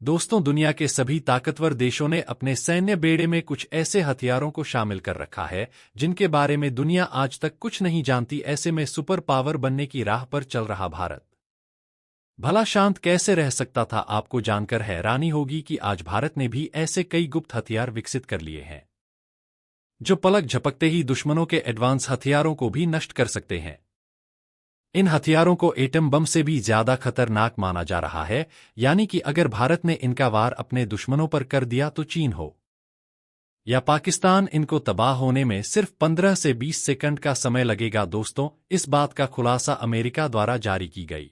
दोस्तों, दुनिया के सभी ताकतवर देशों ने अपने सैन्य बेड़े में कुछ ऐसे हथियारों को शामिल कर रखा है जिनके बारे में दुनिया आज तक कुछ नहीं जानती। ऐसे में सुपर पावर बनने की राह पर चल रहा भारत भला शांत कैसे रह सकता था? आपको जानकर हैरानी होगी कि आज भारत ने भी ऐसे कई गुप्त हथियार विकसित कर लिए हैं जो पलक झपकते ही दुश्मनों के एडवांस हथियारों को भी नष्ट कर सकते हैं। इन हथियारों को एटम बम से भी ज्यादा खतरनाक माना जा रहा है, यानी कि अगर भारत ने इनका वार अपने दुश्मनों पर कर दिया तो चीन हो या पाकिस्तान, इनको तबाह होने में सिर्फ 15 से 20 सेकंड का समय लगेगा। दोस्तों, इस बात का खुलासा अमेरिका द्वारा जारी की गई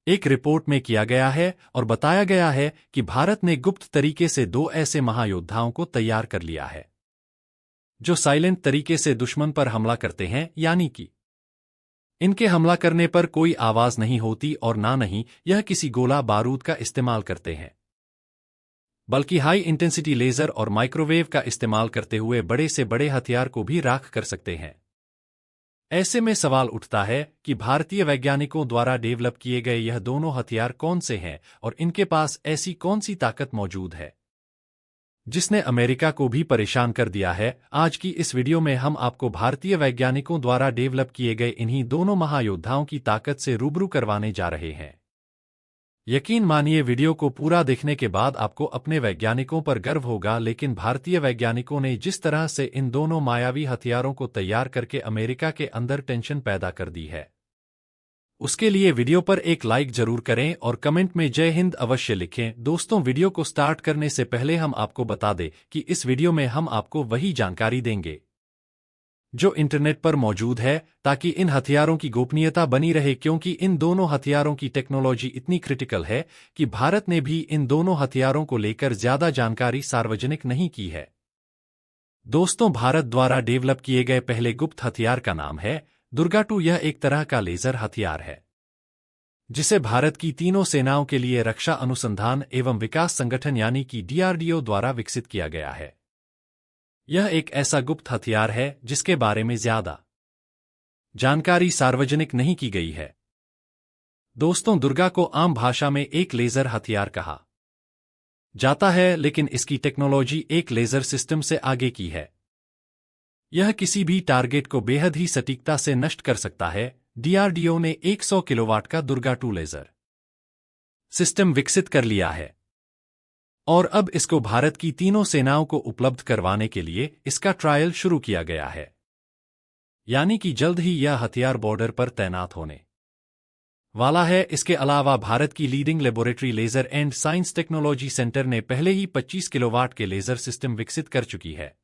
एक रिपोर्ट में किया गया है और बताया गया है कि भारत ने गुप्त तरीके से 2 ऐसे महायोद्धाओं को तैयार कर लिया है जो साइलेंट तरीके से दुश्मन पर हमला करते हैं, यानी कि इनके हमला करने पर कोई आवाज नहीं होती और ना नहीं यह किसी गोला बारूद का इस्तेमाल करते हैं, बल्कि हाई इंटेंसिटी लेजर और माइक्रोवेव का इस्तेमाल करते हुए बड़े से बड़े हथियार को भी राख कर सकते हैं। ऐसे में सवाल उठता है कि भारतीय वैज्ञानिकों द्वारा डेवलप किए गए यह दोनों हथियार कौन से हैं और इनके पास ऐसी कौन सी ताकत मौजूद है जिसने अमेरिका को भी परेशान कर दिया है। आज की इस वीडियो में हम आपको भारतीय वैज्ञानिकों द्वारा डेवलप किए गए इन्हीं दोनों महायोद्धाओं की ताकत से रूबरू करवाने जा रहे हैं। यकीन मानिए, वीडियो को पूरा देखने के बाद आपको अपने वैज्ञानिकों पर गर्व होगा। लेकिन भारतीय वैज्ञानिकों ने जिस तरह से इन दोनों मायावी हथियारों को तैयार करके अमेरिका के अंदर टेंशन पैदा कर दी है, उसके लिए वीडियो पर एक लाइक जरूर करें और कमेंट में जय हिंद अवश्य लिखें। दोस्तों, वीडियो को स्टार्ट करने से पहले हम आपको बता दें कि इस वीडियो में हम आपको वही जानकारी देंगे जो इंटरनेट पर मौजूद है, ताकि इन हथियारों की गोपनीयता बनी रहे, क्योंकि इन दोनों हथियारों की टेक्नोलॉजी इतनी क्रिटिकल है कि भारत ने भी इन दोनों हथियारों को लेकर ज्यादा जानकारी सार्वजनिक नहीं की है। दोस्तों, भारत द्वारा डेवलप किए गए पहले गुप्त हथियार का नाम है दुर्गा-2। यह एक तरह का लेजर हथियार है जिसे भारत की तीनों सेनाओं के लिए रक्षा अनुसंधान एवं विकास संगठन यानी कि DRDO द्वारा विकसित किया गया है। यह एक ऐसा गुप्त हथियार है जिसके बारे में ज्यादा जानकारी सार्वजनिक नहीं की गई है। दोस्तों, दुर्गा को आम भाषा में एक लेजर हथियार कहा जाता है, लेकिन इसकी टेक्नोलॉजी एक लेजर सिस्टम से आगे की है। यह किसी भी टारगेट को बेहद ही सटीकता से नष्ट कर सकता है। DRDO ने 100 किलोवाट का दुर्गा-2 लेजर सिस्टम विकसित कर लिया है और अब इसको भारत की तीनों सेनाओं को उपलब्ध करवाने के लिए इसका ट्रायल शुरू किया गया है, यानी कि जल्द ही यह हथियार बॉर्डर पर तैनात होने वाला है। इसके अलावा भारत की leading laboratory laser and science technology centre ने पहले ही 25 किलोवाट के लेजर सिस्टम विकसित कर चुकी है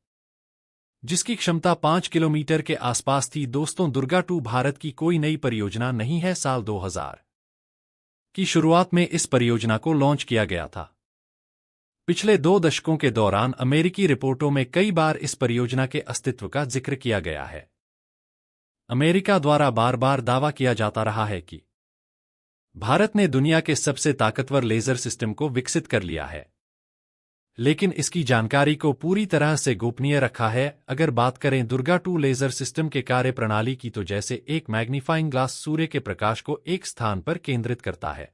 जिसकी क्षमता 5 किलोमीटर के आसपास थी। दोस्तों, दुर्गा-2 भारत की कोई नई परियोजना नहीं है। साल 2000 की शुरुआत में इस परियोजना को लॉन्च किया गया था। पिछले 2 दशकों के दौरान अमेरिकी रिपोर्टों में कई बार इस परियोजना के अस्तित्व का जिक्र किया गया है। अमेरिका द्वारा बार बार दावा किया जाता रहा है कि भारत ने दुनिया के सबसे ताकतवर लेजर सिस्टम को विकसित कर लिया है, लेकिन इसकी जानकारी को पूरी तरह से गोपनीय रखा है। अगर बात करें दुर्गा-2 लेजर सिस्टम के कार्य प्रणाली की, तो जैसे एक मैग्नीफाइंग ग्लास सूर्य के प्रकाश को एक स्थान पर केंद्रित करता है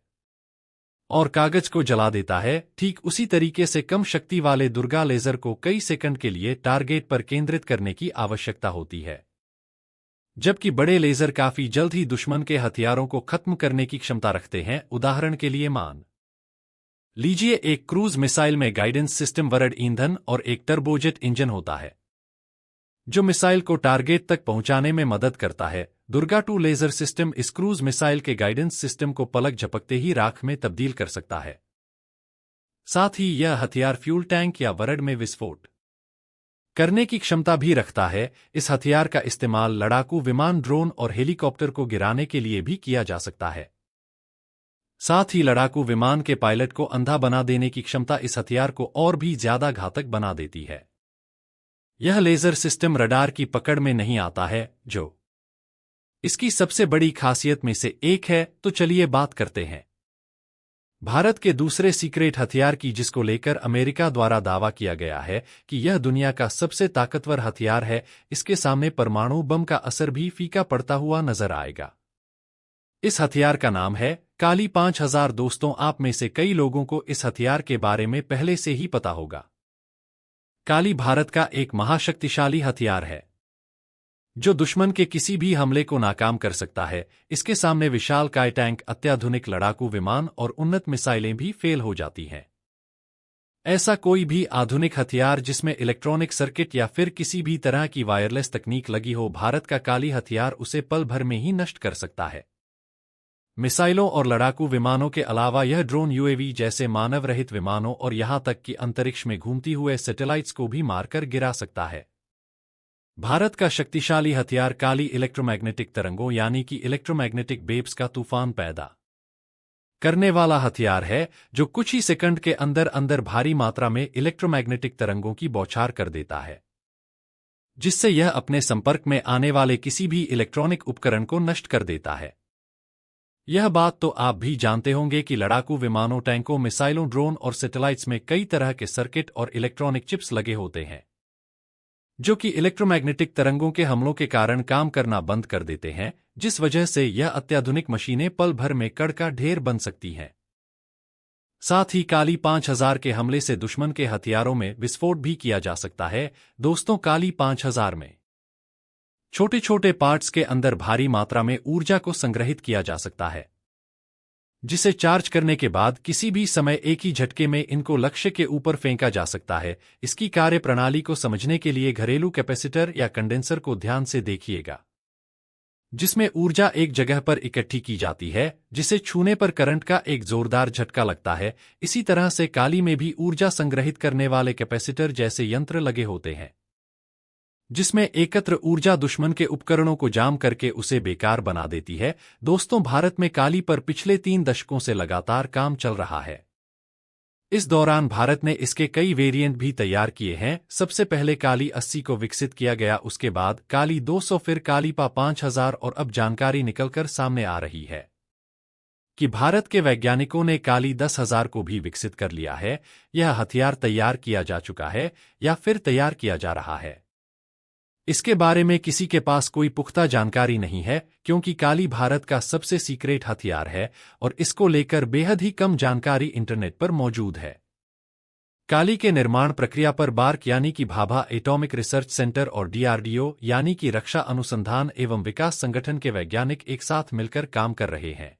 और कागज को जला देता है, ठीक उसी तरीके से कम शक्ति वाले दुर्गा लेजर को कई सेकंड के लिए टारगेट पर केंद्रित करने की आवश्यकता होती है, जबकि बड़े लेजर काफी जल्द ही दुश्मन के हथियारों को खत्म करने की क्षमता रखते हैं। उदाहरण के लिए मान लीजिए एक क्रूज मिसाइल में गाइडेंस सिस्टम वरड ईंधन और एक टर्बोजेट इंजन होता है जो मिसाइल को टारगेट तक पहुंचाने में मदद करता है। दुर्गा-2 लेजर सिस्टम इस क्रूज मिसाइल के गाइडेंस सिस्टम को पलक झपकते ही राख में तब्दील कर सकता है। साथ ही यह हथियार फ्यूल टैंक या वरड में विस्फोट करने की क्षमता भी रखता है। इस हथियार का इस्तेमाल लड़ाकू विमान, ड्रोन और हेलीकॉप्टर को गिराने के लिए भी किया जा सकता है। साथ ही लड़ाकू विमान के पायलट को अंधा बना देने की क्षमता इस हथियार को और भी ज्यादा घातक बना देती है। यह लेजर सिस्टम रडार की पकड़ में नहीं आता है, जो इसकी सबसे बड़ी खासियत में से एक है। तो चलिए बात करते हैं भारत के दूसरे सीक्रेट हथियार की, जिसको लेकर अमेरिका द्वारा दावा किया गया है कि यह दुनिया का सबसे ताकतवर हथियार है। इसके सामने परमाणु बम का असर भी फीका पड़ता हुआ नजर आएगा। इस हथियार का नाम है काली 5000 दोस्तों, आप में से कई लोगों को इस हथियार के बारे में पहले से ही पता होगा। काली भारत का एक महाशक्तिशाली हथियार है जो दुश्मन के किसी भी हमले को नाकाम कर सकता है। इसके सामने विशालकाय टैंक, अत्याधुनिक लड़ाकू विमान और उन्नत मिसाइलें भी फेल हो जाती हैं। ऐसा कोई भी आधुनिक हथियार जिसमें इलेक्ट्रॉनिक सर्किट या फिर किसी भी तरह की वायरलेस तकनीक लगी हो, भारत का काली हथियार उसे पल भर में ही नष्ट कर सकता है। मिसाइलों और लड़ाकू विमानों के अलावा यह ड्रोन, यूएवी जैसे मानव रहित विमानों और यहां तक कि अंतरिक्ष में घूमती हुए सैटेलाइट्स को भी मारकर गिरा सकता है। भारत का शक्तिशाली हथियार काली इलेक्ट्रोमैग्नेटिक तरंगों यानी कि इलेक्ट्रोमैग्नेटिक वेव्स का तूफान पैदा करने वाला हथियार है, जो कुछ ही सेकंड के अंदर अंदर भारी मात्रा में इलेक्ट्रोमैग्नेटिक तरंगों की बौछार कर देता है, जिससे यह अपने संपर्क में आने वाले किसी भी इलेक्ट्रॉनिक उपकरण को नष्ट कर देता है। यह बात तो आप भी जानते होंगे कि लड़ाकू विमानों, टैंकों, मिसाइलों, ड्रोन और सैटेलाइट्स में कई तरह के सर्किट और इलेक्ट्रॉनिक चिप्स लगे होते हैं, जो कि इलेक्ट्रोमैग्नेटिक तरंगों के हमलों के कारण काम करना बंद कर देते हैं, जिस वजह से यह अत्याधुनिक मशीनें पल भर में कण का ढेर बन सकती हैं। साथ ही काली 5000 के हमले से दुश्मन के हथियारों में विस्फोट भी किया जा सकता है। दोस्तों, काली 5000 में छोटे छोटे पार्ट्स के अंदर भारी मात्रा में ऊर्जा को संग्रहित किया जा सकता है, जिसे चार्ज करने के बाद किसी भी समय एक ही झटके में इनको लक्ष्य के ऊपर फेंका जा सकता है। इसकी कार्यप्रणाली को समझने के लिए घरेलू कैपेसिटर या कंडेंसर को ध्यान से देखिएगा, जिसमें ऊर्जा एक जगह पर इकट्ठी की जाती है, जिसे छूने पर करंट का एक जोरदार झटका लगता है। इसी तरह से काली में भी ऊर्जा संग्रहित करने वाले कैपेसिटर जैसे यंत्र लगे होते हैं, जिसमें एकत्र ऊर्जा दुश्मन के उपकरणों को जाम करके उसे बेकार बना देती है। दोस्तों, भारत में काली पर पिछले 3 दशकों से लगातार काम चल रहा है। इस दौरान भारत ने इसके कई वेरिएंट भी तैयार किए हैं। सबसे पहले काली 80 को विकसित किया गया, उसके बाद काली 200, फिर काली पा 5000 और अब जानकारी निकलकर सामने आ रही है कि भारत के वैज्ञानिकों ने काली 10,000 को भी विकसित कर लिया है। यह हथियार तैयार किया जा चुका है या फिर तैयार किया जा रहा है, इसके बारे में किसी के पास कोई पुख्ता जानकारी नहीं है, क्योंकि काली भारत का सबसे सीक्रेट हथियार है और इसको लेकर बेहद ही कम जानकारी इंटरनेट पर मौजूद है। काली के निर्माण प्रक्रिया पर बार्क यानी कि भाभा एटॉमिक रिसर्च सेंटर और डीआरडीओ यानी कि रक्षा अनुसंधान एवं विकास संगठन के वैज्ञानिक एक साथ मिलकर काम कर रहे हैं।